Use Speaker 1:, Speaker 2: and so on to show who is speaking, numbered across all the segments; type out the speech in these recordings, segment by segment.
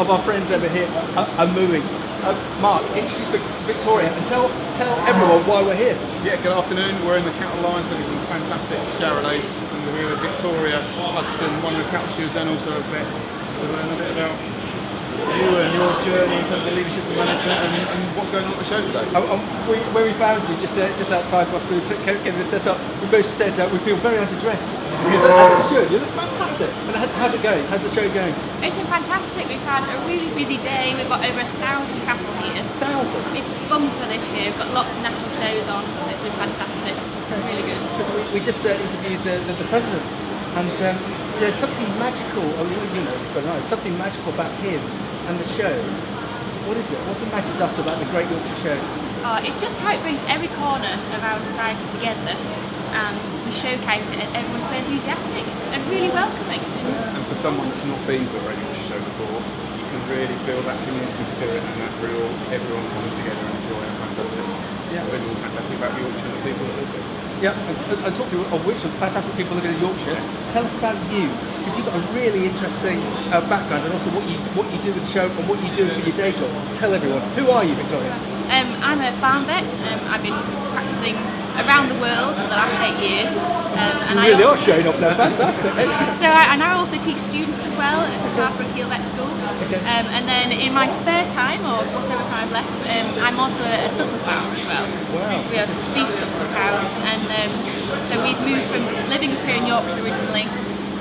Speaker 1: of our friends over here are moving. Mark, introduce Victoria and tell everyone why we're here.
Speaker 2: Yeah, good afternoon. We're in the cattle lines looking at some fantastic Charolais, and we're here with Victoria Hudson, one of the cattle stewards and also a vet, to learn a bit about you and your journey in terms of leadership and management and what's going on at the show today.
Speaker 1: When we found you just outside whilst we were getting this set up, we both said we feel very underdressed. As a steward, you look fantastic. And how's it going? How's the show going?
Speaker 3: It's been fantastic. We've had a really busy day. We've got over 1,000 cattle here.
Speaker 1: 1,000?
Speaker 3: It's bumper this year. We've got lots of national shows on, so it's been fantastic. Really good.
Speaker 1: Because we just interviewed the president, and there's something magical. Something magical about him and the show. What is it? What's the magic dust about the Great Yorkshire Show?
Speaker 3: It's just how it brings every corner of our society together, and we showcase it, and everyone's so enthusiastic and really welcoming.
Speaker 2: And for someone that's not been to the Great Yorkshire Show before, you can really feel that community spirit and that everyone coming together and enjoying fantastic. Yeah, really fantastic about Yorkshire and the people that live there.
Speaker 1: Yeah, and talking of which fantastic people living in Yorkshire, tell us about you, because you've got a really interesting background, and also what you do with the show and what you do with your day job. Tell everyone, who are you, Victoria?
Speaker 3: I'm a farm vet. I've been practicing around the world for the last 8 years.
Speaker 1: And you really are showing up now, fantastic.
Speaker 3: So I now also teach students as well at the Harper and Kiel Vet School. Okay. And then in my spare time, or whatever time I've left, I'm also a supple farmer as well.
Speaker 1: Wow.
Speaker 3: We have beef supple cows, and so we've moved from living up here in Yorkshire originally,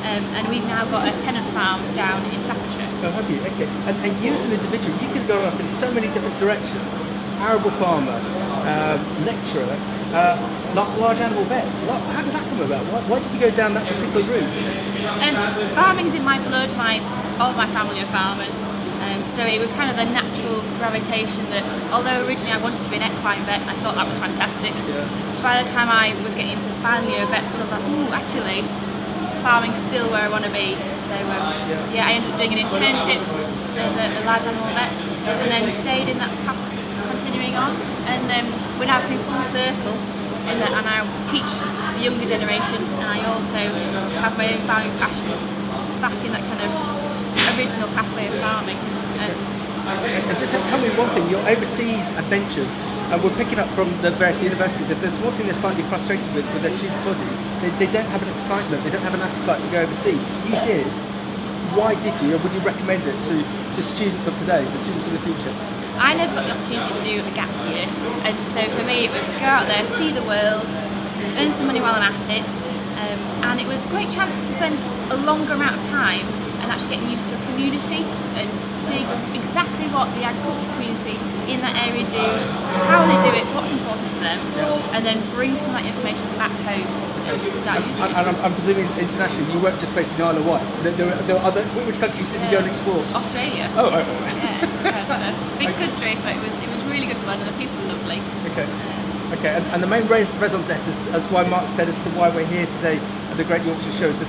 Speaker 3: and we've now got a tenant farm down in Staffordshire.
Speaker 1: Oh, have you? Okay. And you as an individual, you can go off in so many different directions. Arable farmer, lecturer, large animal vet. How did that come about? Why did you go down that particular route?
Speaker 3: Farming's in my blood. All my family are farmers, so it was kind of the natural gravitation that, although originally I wanted to be an equine vet, I thought that was fantastic. Yeah. By the time I was getting into the final year of vet school, I thought, actually, farming's still where I want to be. So I ended up doing an internship as a large animal vet, and then stayed in that path, continuing on, and we're now coming full circle in that I now teach the younger generation, and I also have my own farming passions back in that kind of original pathway of farming. And
Speaker 1: just tell me one thing, your overseas adventures, and we're picking up from the various universities, if there's one thing they're slightly frustrated with their student body, they don't have an excitement, they don't have an appetite to go overseas. You did. Why did you, or would you recommend it to students of today, the students of the future?
Speaker 3: I never got the opportunity to do a gap year, and so for me it was go out there, see the world, earn some money while I'm at it, and it was a great chance to spend a longer amount of time and actually getting used to a community and seeing exactly what the agriculture community in that area do, how they do it, what's important to them, and then bring some of that information back home and start using it.
Speaker 1: And I'm presuming internationally, you weren't just based in the Isle of Wight. There were other. Which countries did you go and explore?
Speaker 3: Australia.
Speaker 1: Oh.
Speaker 3: Yeah, it's a big country, but it was really good fun and the people were lovely.
Speaker 1: Okay, and the main raison d'etre, as why Mark said, as to why we're here today at the Great Yorkshire Show, is this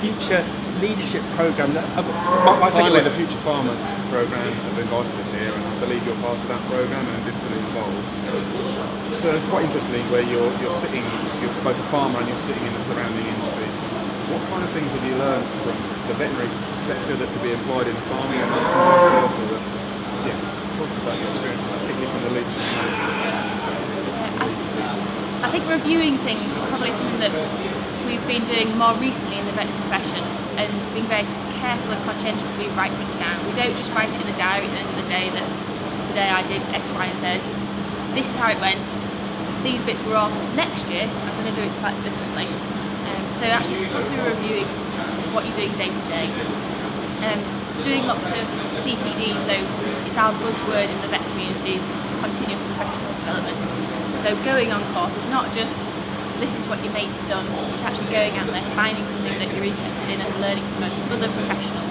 Speaker 1: Future Leadership Programme.
Speaker 2: Finally, the Future Farmers programme have invited us here, and I believe you're part of that programme and have been fully involved. So quite interestingly, where you're both a farmer and you're sitting in the surrounding industries. What kind of things have you learned from the veterinary sector that could be employed in farming and vice versa? Talk about your experience, particularly from the leadership management perspective.
Speaker 3: I think reviewing things is probably something that we've been doing more recently in the veterinary profession, and being very careful and conscientious that we write things down. We don't just write it in the diary at the end of the day that today I did X, Y and Z. This is how it went. These bits were awful. Next year I'm going to do it slightly differently. So actually probably reviewing what you're doing day to day. Doing lots of CPD, so it's our buzzword in the vet communities, continuous professional development. So going on courses, not just listening to what your mate's done, it's actually going out there, finding something that you're interested in and learning from other professionals.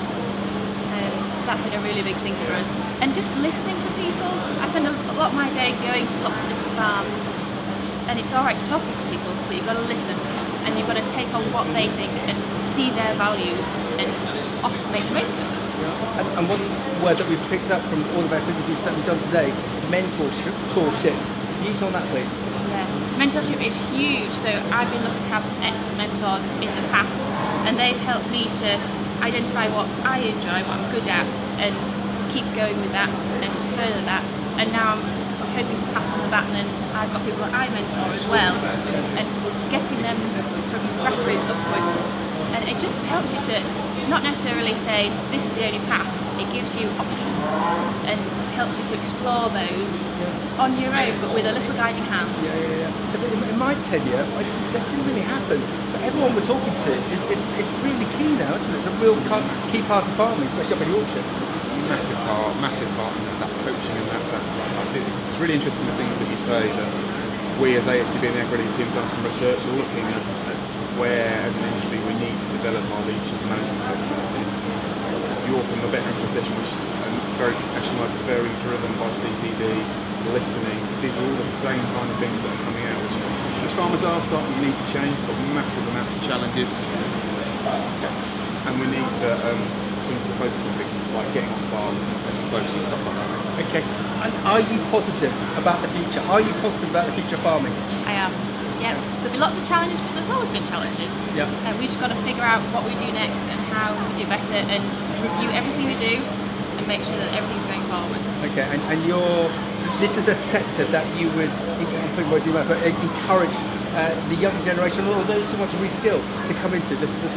Speaker 3: That's been a really big thing for us. And just listening to people. I spend a lot of my day going to lots of different farms, and it's alright talking to people, but you've got to listen, and you've got to take on what they think and see their values and often make the most of them.
Speaker 1: And one word that we've picked up from all of our interviews that we've done today, mentorship. Views on that, please.
Speaker 3: Yes, mentorship is huge. So I've been lucky to have some excellent mentors in the past, and they've helped me to identify what I enjoy, what I'm good at, and keep going with that and further that. And now I'm sort of hoping to pass on the baton, and I've got people that I mentor as well, and getting them from grassroots upwards. And it just helps you to not necessarily say this is the only path. It gives you options and helps you to explore those on your own, but with a little guiding hand.
Speaker 1: Because in my tenure, that didn't really happen. But everyone we're talking to is really key now, isn't it? It's a real key part of farming, especially up in Yorkshire.
Speaker 2: Massive part in that coaching and that I think it's really interesting the things that you say, that we as AHDB and the AgriLeader team have done some research looking at where as an industry we need to develop our leadership and management capabilities. You're from the veteran position, which is very professionalised, very driven by CPD, listening. These are all the same kind of things that are coming out, which farmers are starting to need to change. We've got massive amounts of challenges, and we need to focus on things like getting off farm and focusing on stuff like that.
Speaker 1: Okay, and are you positive about the future? Are you positive about the future of farming?
Speaker 3: I am. Yeah, there'll be lots of challenges, but there's always been challenges.
Speaker 1: Yeah.
Speaker 3: And we've just got to figure out what we do next and how we do better, and review everything we do and make sure that everything's going forwards.
Speaker 1: Okay, and this is a sector that you would, I'm putting words in your mouth, but encourage the younger generation or those who want to reskill to come into. This is a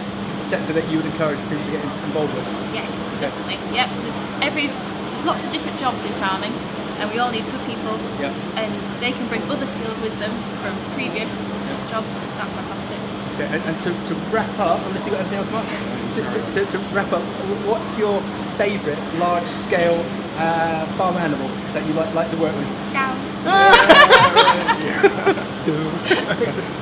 Speaker 1: sector that you would encourage people to get involved with.
Speaker 3: Yes, definitely. Yep. There's lots of different jobs in farming, and we all need good people.
Speaker 1: Yeah.
Speaker 3: And they can bring other skills with them from previous jobs. That's fantastic.
Speaker 1: Okay, and to wrap up, unless you've got anything else, Mark, to wrap up, what's your favourite large-scale farm animal that you like to work with?
Speaker 3: Cows.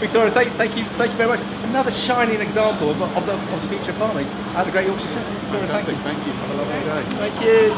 Speaker 1: Victoria, thank you very much. Another shining example of the future of farming at the Great Yorkshire Show. Victoria,
Speaker 2: Fantastic, thank you. Have a lovely day.
Speaker 1: Thank you.